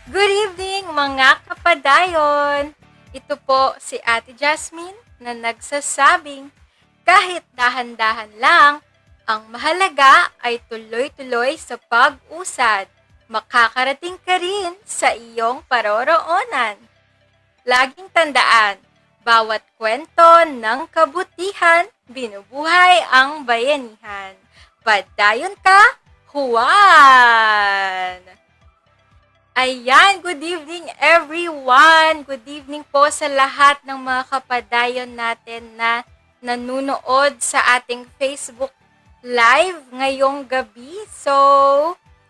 Good evening mga kapadayon! Ito po si Ate Jasmine na nagsasabing kahit dahan-dahan lang, ang mahalaga ay tuloy-tuloy sa pag-usad. Makakarating ka rin sa iyong paroroonan. Laging tandaan, bawat kwento ng kabutihan, binubuhay ang bayanihan. Padayon ka, Juan! Ayan, good evening everyone! Good evening po sa lahat ng mga kapadayon natin na nanunood sa ating Facebook Live ngayong gabi. So,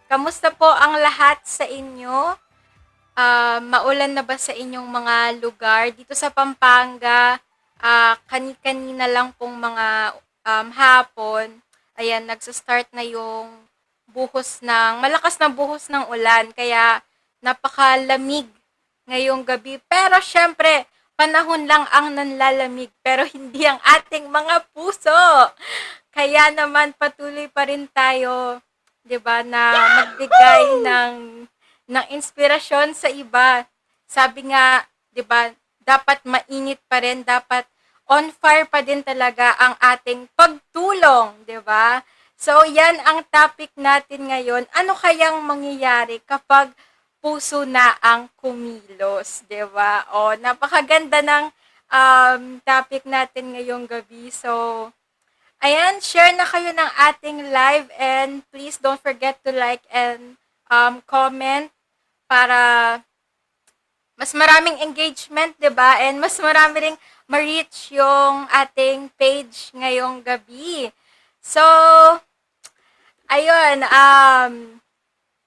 kamusta po ang lahat sa inyo? Maulan na ba sa inyong mga lugar? Dito sa Pampanga, kani-kanina lang pong mga hapon, ayan, nagsa-start na yung malakas na buhos ng ulan. Kaya, napakalamig ngayong gabi. Pero syempre, panahon lang ang nanlalamig pero hindi ang ating mga puso. Kaya naman patuloy pa rin tayo, 'di ba, na magbigay ng inspirasyon sa iba. Sabi nga, 'di ba, dapat mainit pa rin, dapat on fire pa din talaga ang ating pagtulong, 'di ba? So, yan ang topic natin ngayon. Ano kayang mangyayari kapag puso na ang kumilos, 'di ba? O, napakaganda ng topic natin ngayong gabi. So, ayan, share na kayo ng ating live and please don't forget to like and comment para mas maraming engagement, 'di ba? And mas marami ring ma-reach yung ating page ngayong gabi. So, ayun,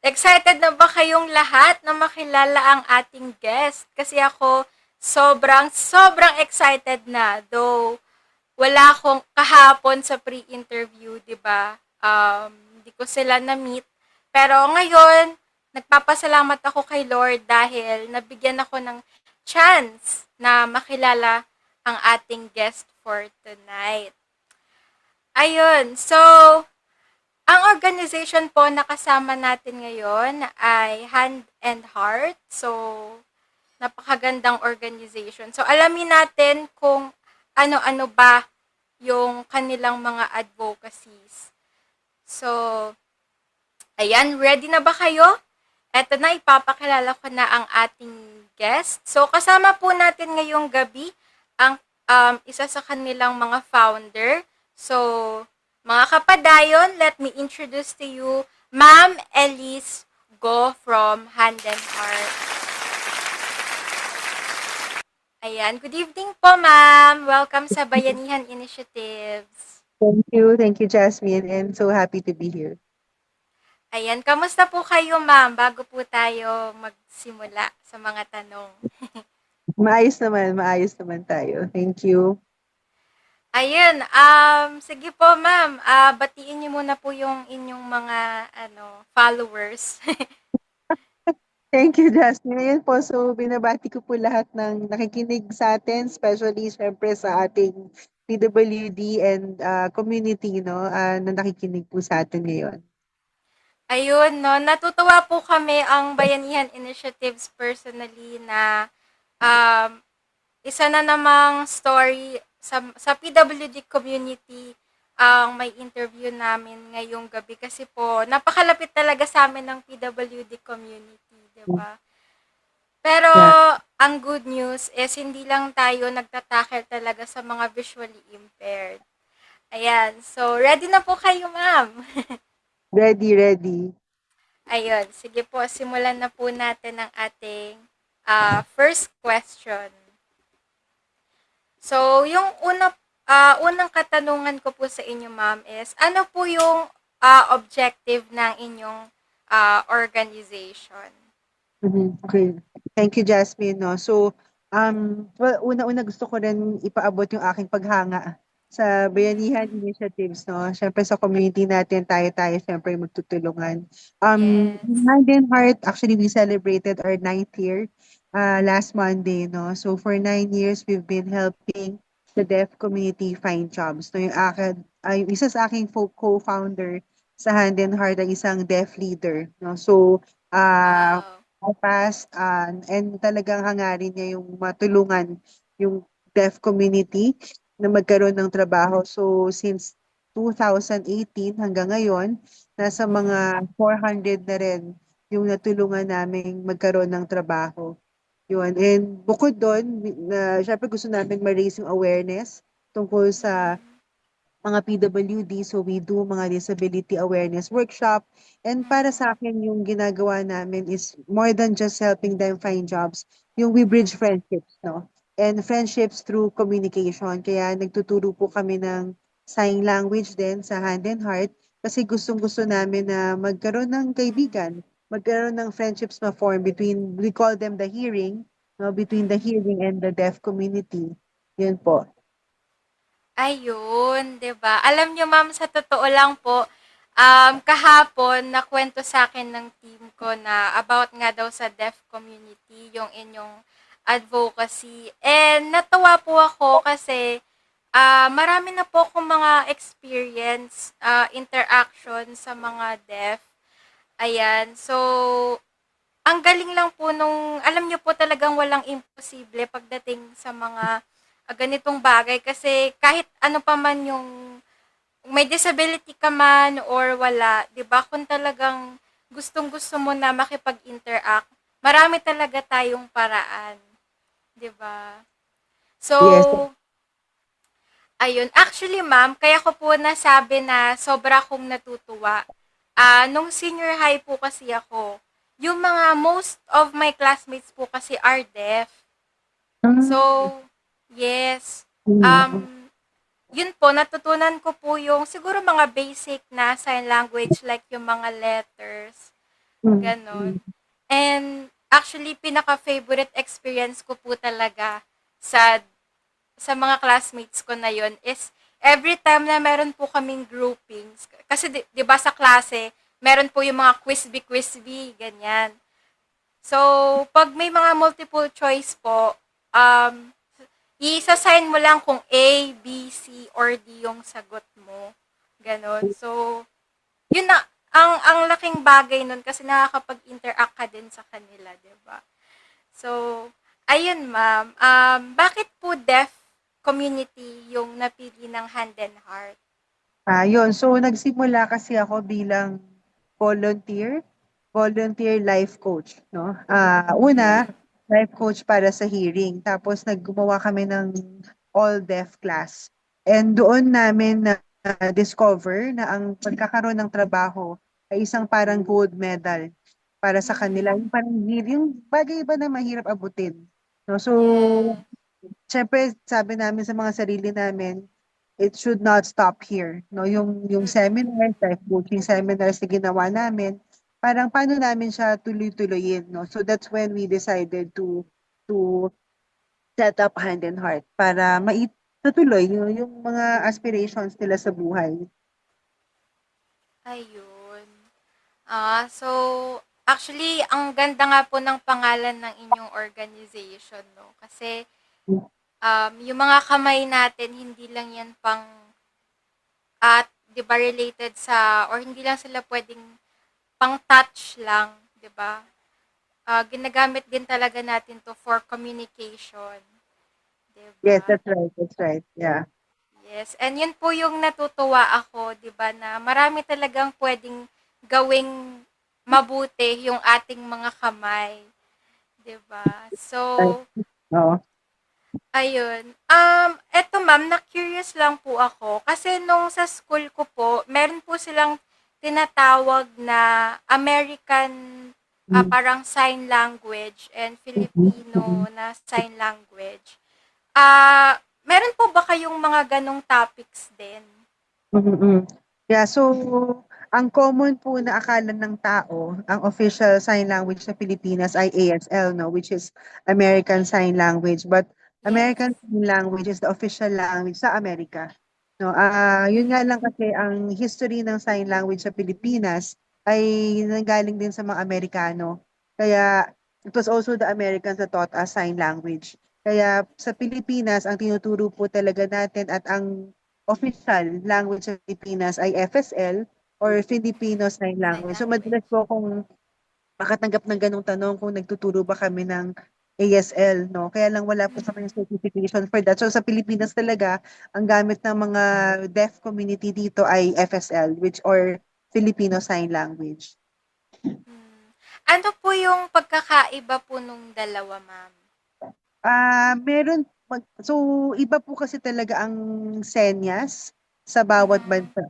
excited na ba kayong lahat na makilala ang ating guest? Kasi ako sobrang excited na. Though wala akong kahapon sa pre-interview, 'di ba? Hindi ko sila na-meet. Pero ngayon, nagpapasalamat ako kay Lord dahil nabigyan ako ng chance na makilala ang ating guest for tonight. Ayun, so ang organization po na kasama natin ngayon ay Hand and Heart. So, napakagandang organization. So, alamin natin kung ano-ano ba yung kanilang mga advocacies. So, ayan, ready na ba kayo? Eto na, ipapakilala ko na ang ating guest. So, kasama po natin ngayong gabi ang isa sa kanilang mga founder. So, mga kapadayon, let me introduce to you Ma'am Elise Go from Hand and Heart. Ayan, good evening po ma'am. Welcome sa Bayanihan Initiatives. Thank you, Jasmine, and so happy to be here. Ayan, kamusta po kayo ma'am bago po tayo magsimula sa mga tanong? Maayos naman tayo. Thank you. Ayun, sige po ma'am, batiin niyo muna po yung inyong mga followers. Thank you, Jasmine. Ayun po, so binabati ko po lahat ng nakikinig sa atin, especially syempre sa ating PWD and community, no, na nakikinig po sa atin ngayon. Ayun, no, natutuwa po kami ang Bayanihan Initiatives personally na um, isa na namang story sa PWD community ang may interview namin ngayong gabi kasi po napakalapit talaga sa amin ng PWD community, 'di ba? Pero Yeah. ang good news is hindi lang tayo nagtatackle talaga sa mga visually impaired. Ayan, so ready na po kayo, ma'am. Ready. Ayun, sige po, simulan na po natin ang ating first question. So, yung unang katanungan ko po sa inyo, ma'am, is ano po yung objective ng inyong organization? Okay. Thank you, Jasmine, no. So, well, una-una gusto ko rin ipaabot yung aking paghanga sa Bayanihan Mm-hmm. Initiatives, no. Siyempre sa community natin, tayo-tayo siyempre magtutulungan. Yes. Hand in Heart, actually we celebrated our 9th year last Monday, no. So for 9 years, we've been helping the deaf community find jobs. No, isa sa aking co-founder sa Hand in Heart ay isang deaf leader, no. So, Wow. past, and talagang hangarin niya yung matulungan yung deaf community na magkaroon ng trabaho. So since 2018 hanggang ngayon, nasa mga 400 na rin yung natulungan naming magkaroon ng trabaho. Yun. And bukod doon, syempre gusto namin ma-raise yung awareness tungkol sa Mm, mga PWD. So we do mga disability awareness workshop. And para sa mm, akin, yung ginagawa namin is more than just helping them find jobs. Yung we bridge mm, friendships, no? And friendships through communication. Kaya nagtuturo po kami ng sign language din sa Hand and Heart kasi gustong-gusto namin na magkaroon ng mm, kaibigan, magkaroon ng friendships ma-form between, we call them the hearing, no? Between the mm. hearing and the deaf community. Yun po. Ayun, 'di ba? Alam niyo ma'am, sa totoo lang po, kahapon nakwento sa akin ng team ko na about nga daw sa deaf community, yung inyong advocacy. And natuwa po ako kasi marami na po akong mga experience, interaction sa mga deaf. Ayan. So, ang galing lang po nung, alam niyo po talagang walang imposible pagdating sa mga ganitong bagay kasi kahit ano pa man yung may disability ka man or wala, 'di ba? Kung talagang gustong-gusto mo na makipag-interact, marami talaga tayong paraan, 'di ba? So, Yes. ayun. Actually, ma'am, kaya ko po nasabi na sobra akong natutuwa. Nung senior high po kasi ako, yung mga most of my classmates po kasi are deaf. So, yes. Mm. Yun po, natutunan ko po yung siguro mga basic na sign language like yung mga letters, Mm, ganon. mm, And actually, pinaka-favorite experience ko po talaga sa sa mga classmates ko na yon is every time na meron po kaming groupings, kasi di ba sa klase, meron po yung mga quiz-bee, ganyan. So, pag may mga multiple choice po, um, i-assign mo lang kung A, B, C, or D yung sagot mo. Ganon. So, yun na, ang laking bagay nun kasi nakakapag-interact ka din sa kanila, di ba? So, ayun ma'am, bakit po deaf community yung napili ng Hand and Heart? Yun. So, nagsimula kasi ako bilang volunteer, volunteer life coach, no? Una, Mm, life coach para sa hearing. Tapos, naggumawa kami ng all-deaf class. And doon namin na-discover na ang pagkakaroon ng trabaho ay isang parang gold medal para sa kanila. mm, Yung bagay ba na mahirap abutin. No? So, yes. syempre, sabi namin sa mga sarili namin, it should not stop here. No, yung Mm, seminars, life coaching seminars na ginawa namin, parang paano namin siya tuloy-tuloyin, no? So that's when we decided to set up Hand and Heart para maitutuloy yung mga aspirations nila sa buhay. ayun. So, actually, ang ganda nga po ng pangalan ng inyong organization, no? Kasi, yung mga kamay natin, hindi lang yan pang, at, di ba, related sa, or hindi lang sila pwedeng pang touch lang, di ba? Ginagamit din talaga natin to for communication, di Yes, ba? that's right, that's right. Yeah. Yes, and yun po yung natutuwa ako, 'di ba, na marami talagang pwedeng gawing mabuti yung ating mga kamay, 'di ba? So, Right. Oo. ayun. Eto ma'am, na-curious lang po ako kasi nung sa school ko po, meron po silang tinatawag na American Mm, parang sign language and mm, Filipino mm, na sign language. Meron po ba kayong mga ganong topics din? mm. Yeah, so ang common po na akala ng tao, ang official sign language sa Pilipinas ay ASL, no, which is American Sign Language. But Yes. American Sign Language is the official language sa Amerika. No, yun nga lang Mm, kasi ang history ng sign language sa Pilipinas ay nanggaling din sa mga Amerikano. Kaya it was also the Americans that taught us sign language. Kaya sa Pilipinas, ang tinuturo po talaga natin at ang official language sa Pilipinas ay FSL or Filipino mm. Sign Sign Language. So madalas language. po akong makatanggap ng gano'ng tanong kung nagtuturo ba kami ng ASL, 'no? Kaya lang wala po kami Mm. certification for that. So sa Pilipinas talaga, ang gamit ng mga deaf community dito ay FSL, which or Filipino Sign Language. Hmm. Ano po yung pagkakaiba po nung dalawa, ma'am? Meron so iba po kasi talaga ang senyas sa bawat Mm. bansa,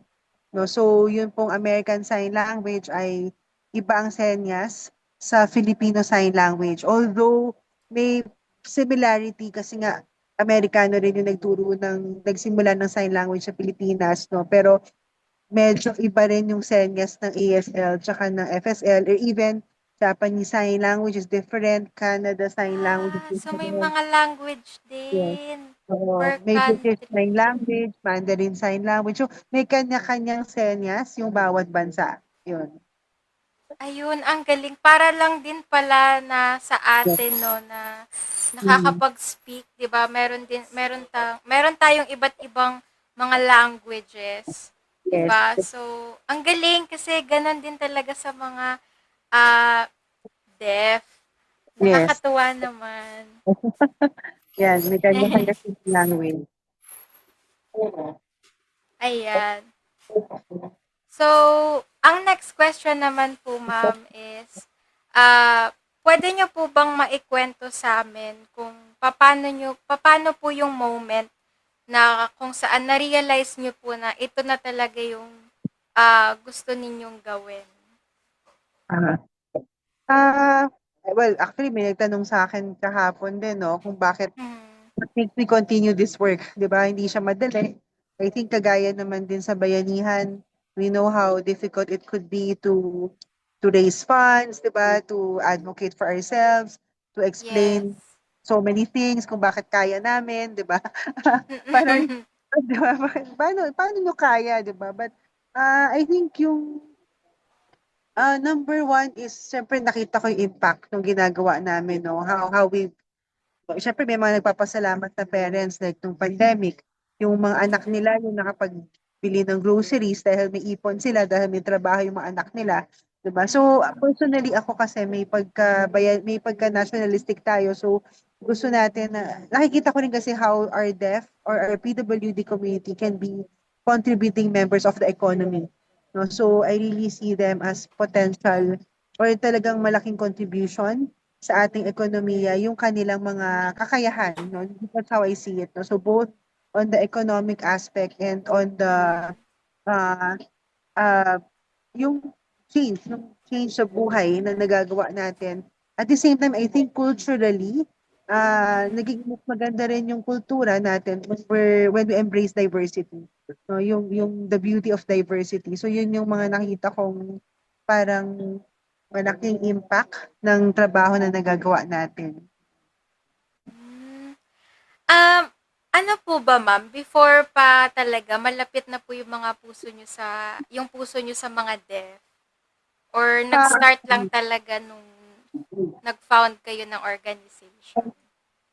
'no? So yun pong American Sign Language ay iba ang senyas sa Filipino Sign Language. Although may similarity kasi nga Amerikano rin yung nagsimula ng sign language sa Pilipinas, 'no? Pero medyo iba rin yung senyas ng ASL tsaka ng FSL or even Japanese Sign Language is different, Canada Sign Language Ah, is so may different. mga language Yes. din Oo, per may British country. Sign Language, Mandarin Sign Language. So, may kanya-kanyang senyas yung bawat bansa. Yun. Ayun, ang galing. Para lang din pala na sa Yes. atin 'no, na Mm. nakakapag-speak, 'di ba? Meron tayong iba't ibang mga languages, 'di Yes. ba? So, ang galing kasi gano'n din talaga sa mga ah, deaf. Yes. Nakakatuwa naman. Yan, may kanya-kanya silang language. Ayan. So, ang next question naman po, ma'am, is, pwede nyo po bang maikwento sa amin kung paano po yung moment na kung saan na-realize nyo po na ito na talaga yung gusto ninyong gawin? Ah, ah, well, actually, may nagtanong sa akin kahapon din, no, kung bakit Hmm. what makes me continue this work, 'di ba? Hindi siya madali. I think kagaya naman din sa bayanihan, we know how difficult it could be to raise funds, 'di ba? To advocate for ourselves, to Yes. explain so many things kung bakit kaya namin, 'di ba? Parang 'di ba? Paano nyo kaya, 'di ba? But I think yung number one is syempre nakita ko yung impact ng ginagawa namin, no? How we Siyempre may mga nagpapasalamat na parents like nung pandemic, yung mga anak nila yung nakapagbili ng groceries dahil may ipon sila, dahil may trabaho yung mga anak nila, 'di ba? So personally ako kasi may pagka nationalistic tayo. So gusto natin na nakikita ko rin kasi how our deaf or our PWD community can be contributing members of the economy. No? So I really see them as potential or talagang malaking contribution sa ating ekonomiya yung kanilang mga kakayahan, no? That's how I see it, no? So both on the economic aspect and on the uh, uh, yung yung change sa buhay na nagagawa natin. At the same time, I think culturally, naging mas maganda rin yung kultura natin when we embrace diversity. No, yung the beauty of diversity. So yun yung mga nakita kong parang malaking impact ng trabaho na nagagawa natin. Hmm. Um, ano po ba, ma'am, before pa talaga malapit na po yung puso nyo sa mga deaf? Or Ah, nag-start lang talaga nung nag-found kayo ng organization?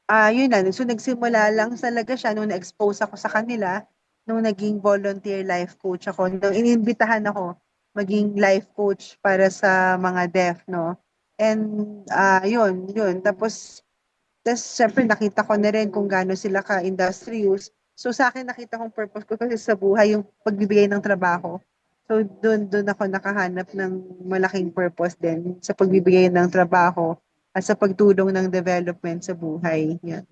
Yun na. So, nagsimula lang talaga siya nung na-expose ako sa kanila, nung naging volunteer life coach ako, nung inimbitahan ako maging life coach para sa mga deaf, no? And, yun. Tapos, syempre, nakita ko na rin kung gaano sila ka-industrious. So, sa akin, nakita kong purpose ko kasi sa buhay yung pagbibigay ng trabaho. So, doon ako nakahanap ng malaking purpose din sa pagbibigay ng trabaho at sa pagtulong ng development sa buhay. Yan.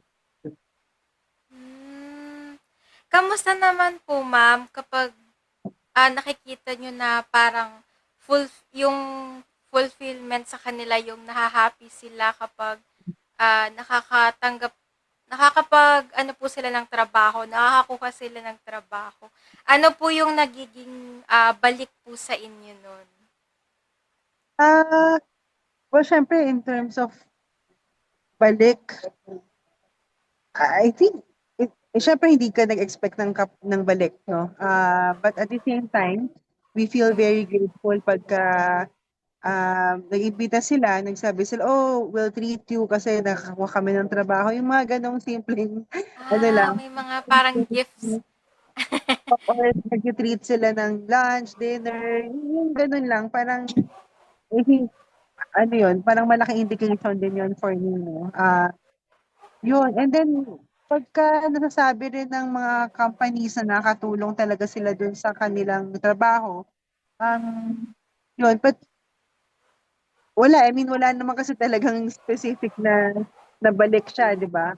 Hmm. Kamusta naman po, ma'am, kapag nakikita nyo na parang full yung fulfillment sa kanila, yung nahahappy sila kapag nakakapag ano po sila ng trabaho, nakakakuha sila ng trabaho. Ano po yung nagiging balik po sa inyo nun? Ah, well, syempre, in terms of balik, I think, syempre, hindi ka nag-expect ng balik, no? But at the same time, we feel very Mm. grateful pagka nag-imbita sila, nagsabi sila, oh, we'll treat you kasi nakakuha kami ng trabaho. Yung mga ganong simpleng, ano lang, May mga parang gifts. or nag-treat sila ng lunch, dinner, yung ganun lang. Parang, I think, ano yun, parang malaking indication din yun for me, no? Yun, and then, pagka nasasabi rin ng mga companies na nakatulong talaga sila dun sa kanilang trabaho, um, yun, but wala, I mean, wala naman kasi talagang specific na balik siya, di ba?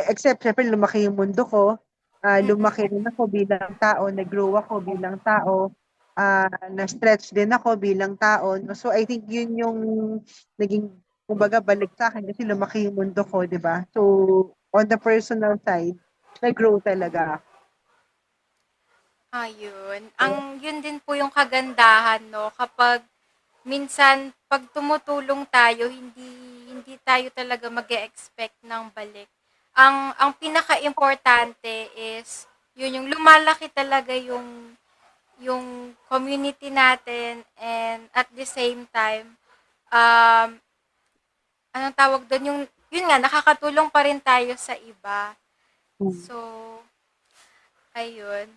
Except, syempre, lumaki yung mundo ko, lumaki rin ako bilang tao, nag-grow ako bilang tao, na-stretch din ako bilang tao. No? So, I think yun yung naging, kumbaga, balik sa akin kasi lumaki yung mundo ko, di ba? So, on the personal side, nag-grow talaga Ayun. ako. Yun din po yung kagandahan, no? Kapag minsan, pag tumutulong tayo, hindi tayo talaga mag-expect ng balik. Ang pinaka-importante is, yun yung lumalaki talaga yung community natin, and at the same time, um, anong tawag doon, yun nga, nakakatulong pa rin tayo sa iba. Hmm. So, ayun.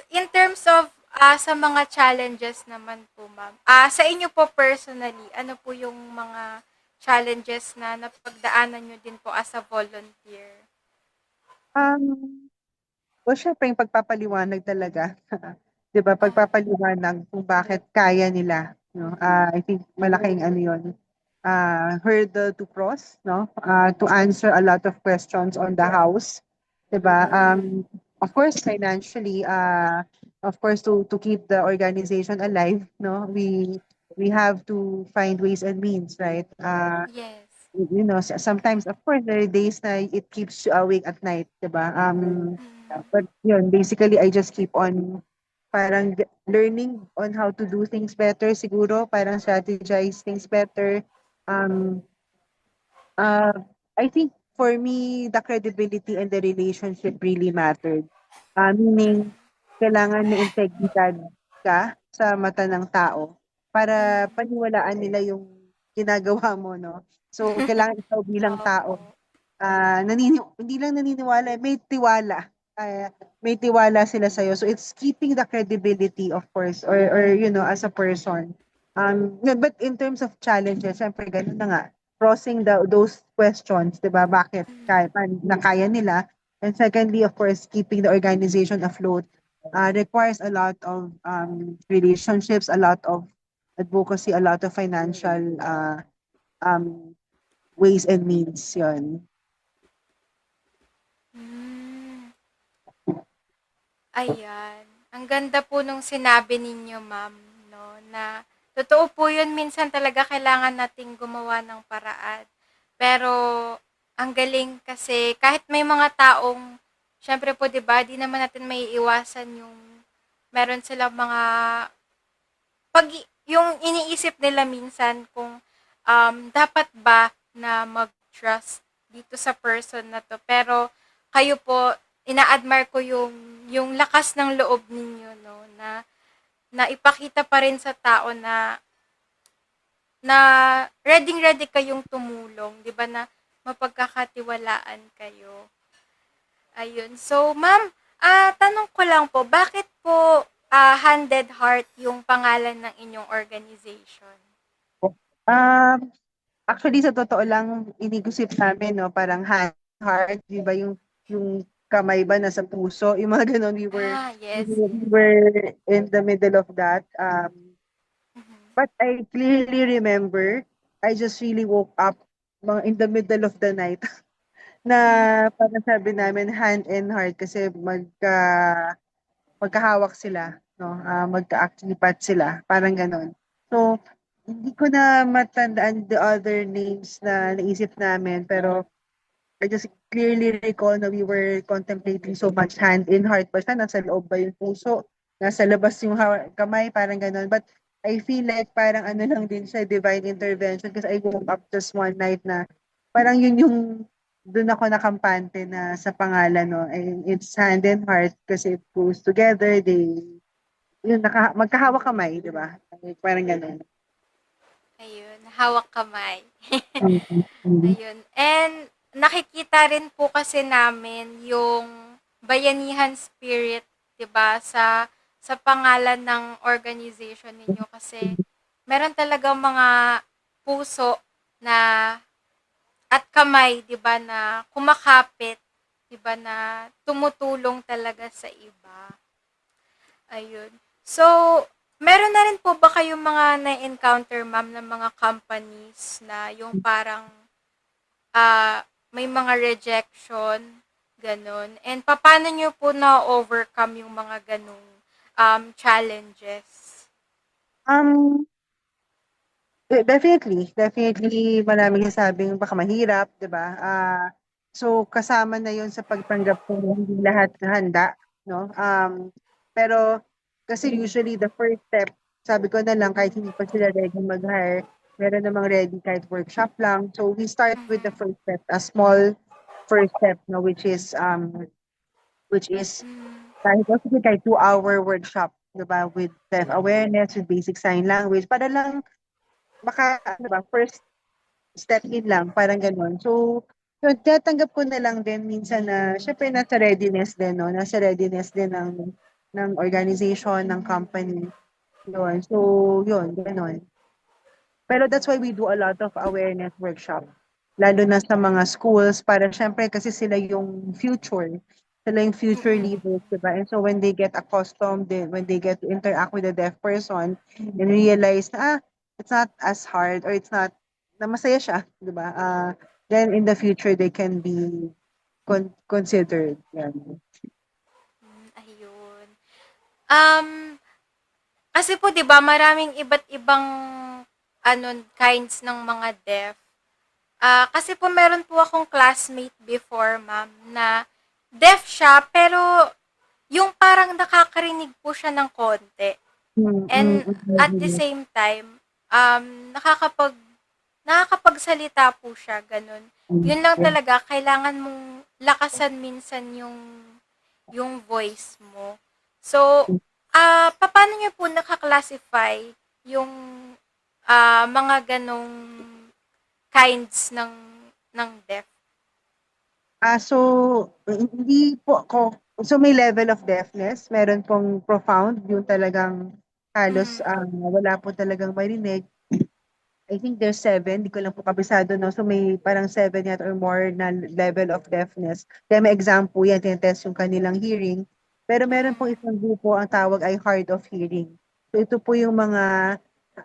In terms of sa mga challenges naman po, ma'am. Sa inyo po personally, ano po yung mga challenges na napagdaanan nyo din po as a volunteer? Um, well, syempre, yung pagpapaliwanag talaga. 'Di ba? Pagpapaliwanag kung bakit kaya nila, no? I think malaking ano 'yon. Hurdle to cross, no? To answer a lot of questions on the house, 'di ba? Of course, financially, of course, to keep the organization alive, no? We have to find ways and means, right? Yes. Sometimes, of course, there are days na it keeps you awake at night, 'di ba? Mm. But yun, basically, I just keep on parang learning on how to do things better siguro, parang strategize things better. Um, uh, I think for me, the credibility and the relationship really mattered. Meaning, kailangan may integridad ka sa mata ng tao para Mm. paniwalaan nila yung ginagawa mo, no? So, kailangan ikaw bilang Opo. tao, hindi lang naniniwala, may tiwala sila sa'yo. So, it's keeping the credibility, of course, or as a person. But in terms of challenges, syempre, ganun na nga, crossing those questions, 'di ba? Bakit kaya nila? And secondly, of course, keeping the organization afloat requires a lot of relationships, a lot of advocacy, a lot of financial um, ways and means. Yun. Mm. Ayan. Ang ganda po nung sinabi ninyo, ma'am, no, na totoo po yun, minsan talaga kailangan nating gumawa ng paraan. Pero, ang galing kasi kahit may mga taong, syempre po, di ba, di naman natin may iwasan yung meron silang mga pag yung iniisip nila minsan kung dapat ba na mag-trust dito sa person na to. Pero kayo po, ina-admire ko yung lakas ng loob ninyo, no, na ipakita pa rin sa tao na ready kayong tumulong, 'di ba, na mapagkakatiwalaan kayo. Ayun. So, ma'am, tanong ko lang po, bakit po Handed Heart yung pangalan ng inyong organization? Um, Actually, sa totoo lang, inigusip namin, no, parang hand, heart, di ba, yung kamay ba nasa puso, yung mga ganun, we Yes, were, we yes. were in the middle of that. Mhm. But I clearly remember, I just really woke up in the middle of the night na parang sabi namin hand and heart kasi magkahawak sila, no? Magka-actually sila, parang ganon. So, hindi ko na matandaan the other names na naisip namin, pero I just clearly recall na we were contemplating so much hand in heart ba siya, nasa loob ba yung puso, nasa labas yung kamay, parang ganon. But I feel like parang ano lang din siya, divine intervention kasi I woke up just one night na parang yun yung doon ako nakampante na sa pangalan, no? And it's hand and heart kasi it goes together, yun, magkahawak kamay, di ba? Parang ganun. Ayun, hawak kamay. Mm-hmm. Ayun. And nakikita rin po kasi namin yung bayanihan spirit, 'di ba, sa pangalan ng organization ninyo kasi meron talagang mga puso na at kamay, 'di ba, na kumakapit, 'di ba, na tumutulong talaga sa iba. Ayun. So, meron na rin po ba kayong mga na-encounter, ma'am, ng mga companies na yung parang may mga rejection, ganun? And paano nyo po na-overcome yung mga ganung challenges? Um, definitely maraming nasabing baka mahirap, 'di ba? So kasama na 'yon sa pagtanggap ko, hindi lahat handa, no? Pero kasi usually the first step, sabi ko na lang kahit hindi pa sila ready mag-hire, meron namang ready kahit workshop lang. So we start with the Mhm. first step, a small first step, no, which is Mm. kahit 2-hour workshop, 'di ba, with self awareness, with basic sign language, para lang ano ba, first step in lang, parang gano'n. So, yun, tinatanggap ko na lang din minsan na syempre nasa readiness din, no? Nasa readiness din ng organization, ng company. Yun. So, yun, gano'n. Pero that's why we do a lot of awareness workshop, lalo na sa mga schools, para syempre kasi sila yung future. Sila yung future Mm-mm. leaders, diba? And so when they get accustomed, when they get to interact with a deaf person and realize na, it's not as hard or it's not, na masaya siya, diba? Then in the future, they can be considered. Yan. Ayun. Um, Kasi po 'di ba maraming iba't ibang kinds ng mga deaf. Kasi po meron po akong classmate before, ma'am, na deaf siya pero yung parang nakakarinig po siya ng konti. Mm, And mm, at the mm, same time, nakakapagsalita po siya, ganun. mm, Yun lang yeah. talaga, kailangan mong lakasan minsan yung voice mo. So, paano niyo po nakaklasify yung mga ganong kinds ng deaf? Hindi po ako, so may level of deafness, meron pong profound, yung talagang halos Mhm. wala po talagang marinig. I think there's 7, di ko lang po kabisado, no? So may parang 7 yet or more na level of deafness. Kaya may exam po yan, tinetest yung kanilang hearing. Pero meron pong Mhm. isang grupo, ang tawag ay hard of hearing. So ito po yung mga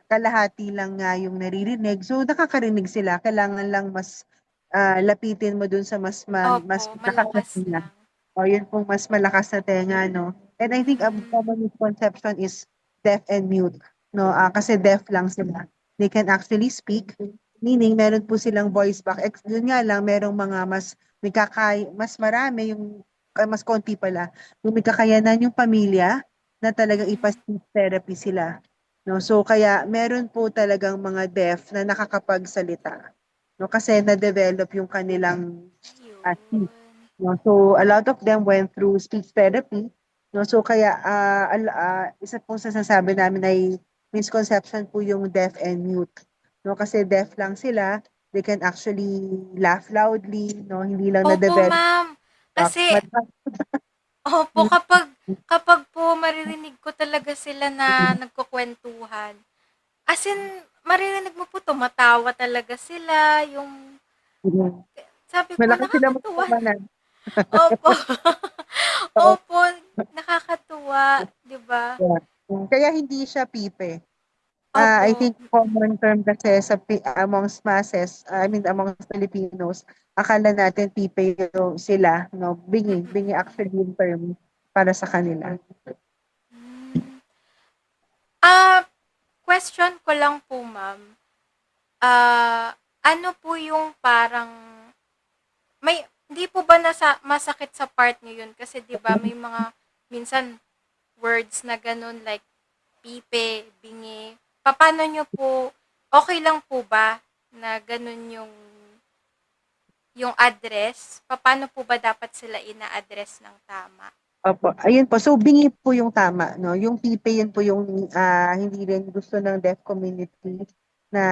kalahati lang nga yung naririnig. So nakakarinig sila. Kailangan lang mas lapitin mo dun sa Opo, mas malakas na malakas tenga. lang. O yun pong mas malakas na tenga, no? And I think a Mm. common misconception is deaf and mute. No, kasi deaf lang sila, they can actually speak, meaning meron po silang voice back. Yun nga lang, merong mga mas marami yung, mas konti pala, yung may kakayanan yung pamilya na talagang Mhm. ipa-speech therapy sila. No? So kaya meron po talagang mga deaf na nakakapagsalita. No? Kasi na-develop yung kanilang speech. Ayun. No? So a lot of them went through speech therapy. No? So kaya isa pong sasasabi namin ay misconception po yung deaf and mute. No, kasi deaf lang sila, they can actually laugh loudly, no, hindi lang Opo, na-develop. ma'am. Kasi opo, kapag po maririnig ko talaga sila na nagkukuwentuhan, as in maririnig mo po tumatawa talaga sila, yung sabi ko Malakas sila nakakatuwa. magpamanan. Opo. Opo, nakakatuwa, 'di ba? Yeah. Kaya hindi siya pipe. I Opo. think common term kasi amongst masses, I mean amongst Filipinos, akala natin pipe yung sila, no? Bingi Mm. actually yung term para sa kanila. Hmm. Ah, question ko lang po, ma'am. Ano po yung parang may hindi po ba masakit sa part niyo yun? Kasi 'di ba may mga minsan words na ganun like pipe, bingi. Paano nyo po, okay lang po ba na ganun yung address? Paano po ba dapat sila ina-address ng tama? Opo, ayun po. So, bingi po yung tama, no? Yung pipe, yun po yung hindi rin gusto ng deaf community na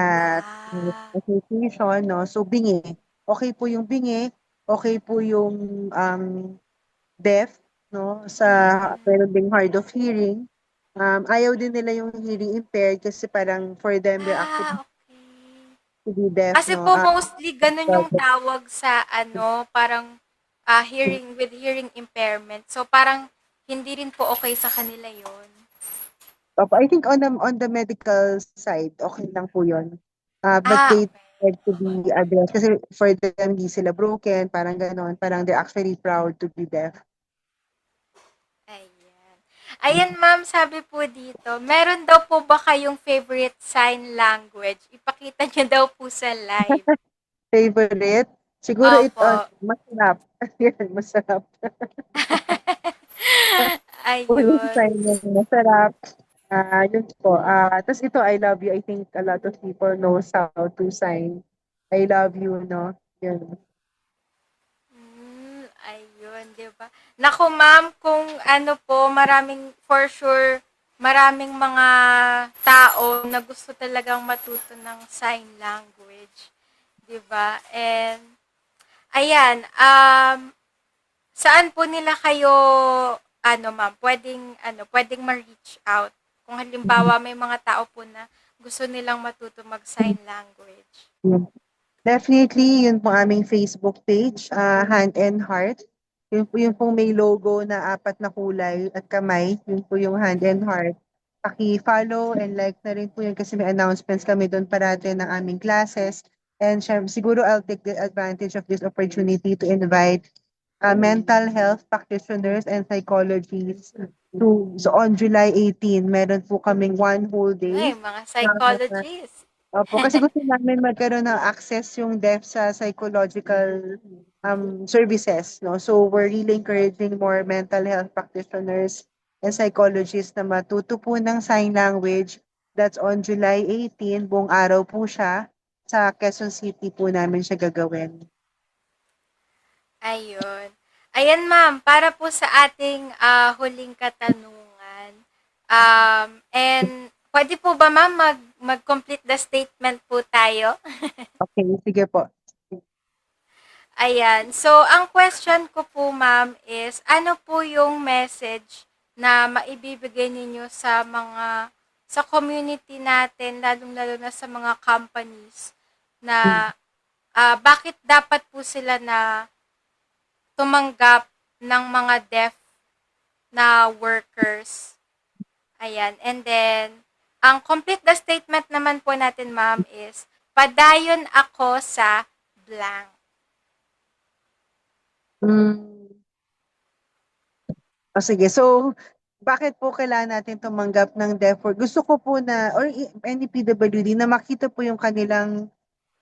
Ah. association, no? So, bingi. Okay po yung bingi, okay po yung deaf, no? Sa Mm. meron ding hard of hearing. Ayaw din nila yung hearing impaired kasi parang for them, they're actually Okay. to be deaf, Kasi no? po mostly ganun yung tawag sa ano, parang hearing with hearing impairment. So parang hindi rin po okay sa kanila 'yon. Opo, I think on the medical side, okay lang po yun. But they Okay. had to be addressed kasi for them, di sila broken, parang gano'n. Parang they're actually proud to be deaf. Ayan. Ayan ma'am, sabi po dito, meron daw po ba kayong favorite sign language? Ipakita niyo daw po sa live. Favorite? Siguro Opo. masarap. Yan, masarap. Puro Ayun. sign na masarap. Yun po. Tapos ito, I love you. I think a lot of people knows how to sign I love you, no? Yun. Ayun, 'di ba? Naku ma'am, kung ano po, maraming for sure, maraming mga tao na gusto talagang matuto ng sign language, 'di ba? And ayan, saan po nila kayo ano ma'am, pwedeng ma-reach out kung halimbawa may mga tao po na gusto nilang matuto mag-sign language. Yun. Definitely, yun po aming Facebook page, Hand and Heart. Yun pong may logo na apat na kulay at kamay. Yun po yung Hand and Heart. Paki-follow and like na rin po yun kasi may announcements kami doon parate ng aming classes. And siguro I'll take the advantage of this opportunity to invite mental health practitioners and psychologists so on July 18, meron po kaming one whole Ay, day mga na psychologist. opo, kasi gusto namin magkaroon ng access yung deaf sa psychological services, no? So we're really encouraging more mental health practitioners and psychologists na matuto po ng sign language. That's on July 18, buong araw po siya. Sa Quezon City po namin siya gagawin. Ayun. Ayan ma'am, para po sa ating huling katanungan. And pwede po ba ma'am mag-complete the statement po tayo? Okay, sige po. Ayan. So, ang question ko po ma'am is, ano po yung message na maibibigay ninyo sa community natin, lalong-lalo na sa mga companies na bakit dapat po sila na tumanggap ng mga deaf na workers. Ayan. And then, ang complete the statement naman po natin, ma'am, is, padayon ako sa blank. Mm. Sige. So, bakit po kailangan natin tumanggap ng deaf work? Gusto ko po na, or any PWD, na makita po yung kanilang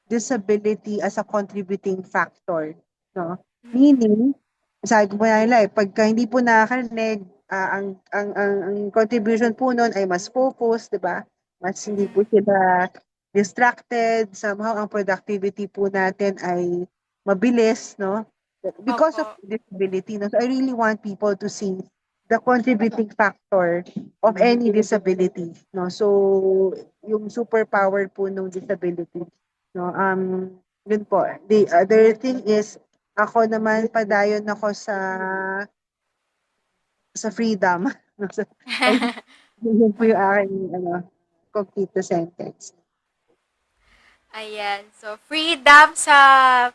disability as a contributing factor. No? Meaning, sabi ko po nila, pagka hindi po nakakarinig, ang contribution po nun ay mas focus, di ba? Mas hindi po sila distracted. Somehow, ang productivity po natin ay mabilis, no? Because Opo. of disability. No? So, I really want people to see the contributing factor of any disability. No? So, yung superpower po ng disability. No? Yun po. The other thing is, ako naman padayon ako sa freedom. I think yun po yung aking complete the sentence. Ayan. So, freedom sa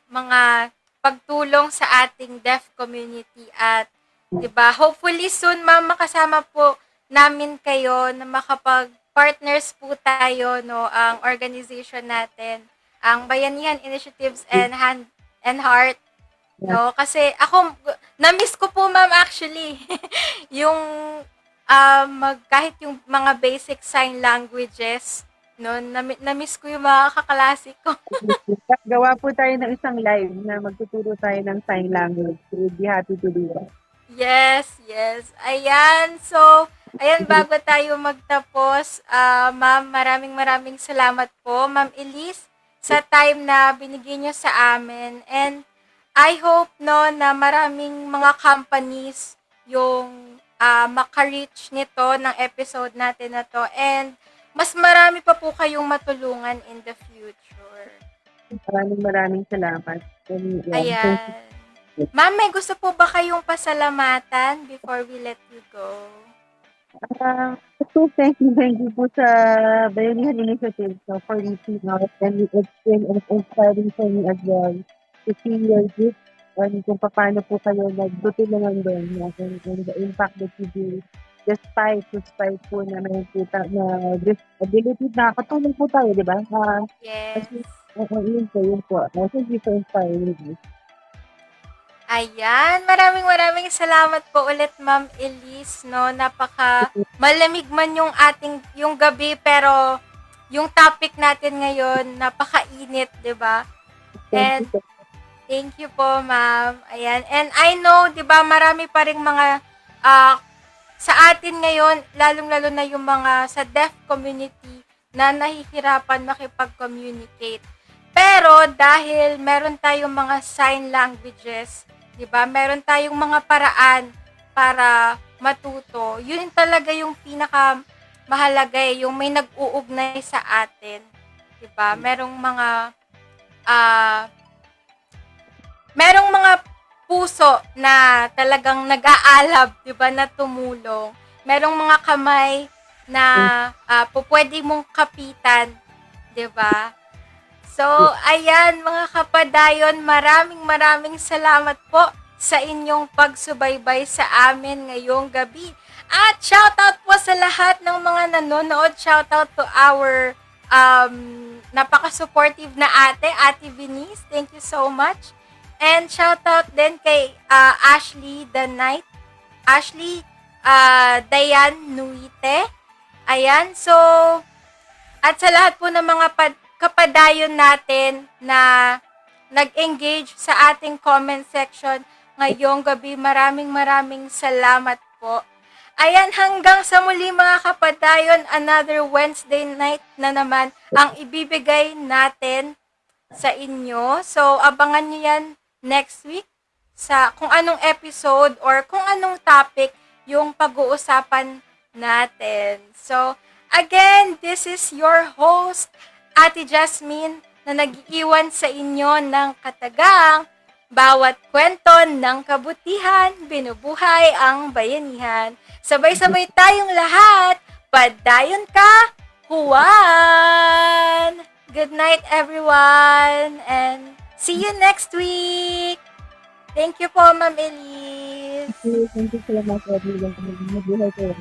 mga pagtulong sa ating deaf community at 'di ba? Hopefully soon ma'am makasama po namin kayo na makapag-partners po tayo no ang organization natin, ang Bayanihan Initiatives and Hand and Heart Yeah. no kasi ako na-miss ko po ma'am actually yung kahit yung mga basic sign languages no na-miss ko yung mga kaklase ko. Gawa po tayo ng isang live na magtuturo tayo ng sign language. We'll be happy to do that. Yes, yes. Ayan. So, ayan, bago tayo magtapos, ma'am, maraming salamat po, ma'am Elise, sa time na binigyan nyo sa amin. And I hope, no, na maraming mga companies yung maka-reach nito ng episode natin na to. And mas marami pa po kayong matulungan in the future. Maraming salamat. And, thank Ayan. Ma'am, may gusto po ba kayong pasalamatan before we let you go? So thank you po sa Bayanihan Initiative so for reaching out and it's been inspiring for me as well to see your group and kung paano po kayo nagtutulungan doon and the impact that you do despite po na may kita na disability nakakatulong po tayo, di ba? Yes. Kasi, yun po. Thank you for inspiring me. Ayan, maraming salamat po ulit Ma'am Elise, no? Napaka malamig man yung gabi pero yung topic natin ngayon napakainit, 'di ba? And Thank you. thank you po, Ma'am. Ayan. And I know, 'di ba, marami pa ring mga sa atin ngayon, lalong-lalo na yung mga sa deaf community na nahihirapan makipag-communicate. Pero dahil meron tayong mga sign languages, 'di ba? Meron tayong mga paraan para matuto. Yun talaga yung pinaka mahalaga yung may nag-uugnay sa atin, 'di ba? Ah merong mga puso na talagang nag-aalab, 'di ba, na tumulong. Merong mga kamay na pwede mong kapitan, 'di ba? So, ayan mga kapadayon, maraming salamat po sa inyong pagsubaybay sa amin ngayong gabi. At shoutout po sa lahat ng mga nanonood. Shoutout to our napaka-supportive na Ate Venice. Thank you so much. And shoutout din kay Ashley the Night. Ashley Dayan Nuite. Ayan, so at sa lahat po ng mga kapadayon natin na nag-engage sa ating comment section ngayong gabi. Maraming salamat po. Ayan, hanggang sa muli mga kapadayon, another Wednesday night na naman ang ibibigay natin sa inyo. So, abangan nyo yan next week sa kung anong episode or kung anong topic yung pag-uusapan natin. So, again, this is your host, Ate Jasmine, na nag-iwan sa inyo ng katagang bawat kwento ng kabutihan, binubuhay ang bayanihan. Sabay-sabay tayong lahat, padayon ka, Juan! Good night, everyone, and see you next week! Thank you po, Ma'am Elise! Thank you so much, everyone. Mabuhay kayo.